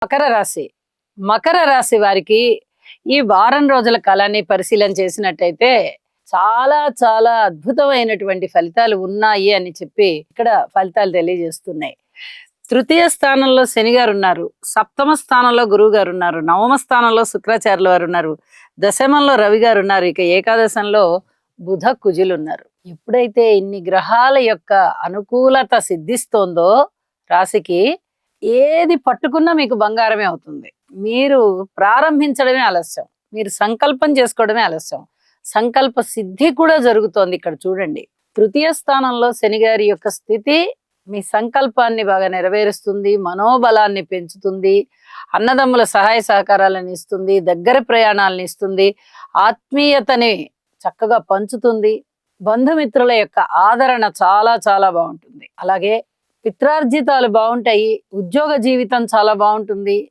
మకర రాశి. మకర రాశి వారికి ఈ వారం రోజుల కాలాన్ని పరిశీలన చేసినట్టయితే చాలా చాలా అద్భుతమైనటువంటి ఫలితాలు ఉన్నాయి అని చెప్పి ఇక్కడ ఫలితాలు తెలియజేస్తున్నాయి. తృతీయ స్థానంలో శని గారు ఉన్నారు, సప్తమ స్థానంలో గురువు గారు ఉన్నారు, నవమ స్థానంలో శుక్రాచార్యుల వారు ఉన్నారు, దశమంలో రవి గారు ఉన్నారు, ఇక ఏకాదశంలో బుధ కుజులు ఉన్నారు. ఎప్పుడైతే ఇన్ని గ్రహాల యొక్క అనుకూలత సిద్ధిస్తోందో రాశికి ఏది పట్టుకున్నా మీకు బంగారమే అవుతుంది. మీరు ప్రారంభించడమే ఆలస్యం, మీరు సంకల్పం చేసుకోవడమే ఆలస్యం, సంకల్ప సిద్ధి కూడా జరుగుతోంది. ఇక్కడ చూడండి, తృతీయ స్థానంలో శని గారి యొక్క స్థితి మీ సంకల్పాన్ని బాగా నెరవేరుస్తుంది, మనోబలాన్ని పెంచుతుంది, అన్నదమ్ముల సహాయ సహకారాలను ఇస్తుంది, దగ్గర ప్రయాణాలను ఇస్తుంది, ఆత్మీయతని చక్కగా పంచుతుంది, బంధుమిత్రుల యొక్క ఆదరణ చాలా చాలా బాగుంటుంది. అలాగే పిత్రార్జితాలు బాగుంటాయి, ఉద్యోగ జీవితం చాలా బాగుంటుంది,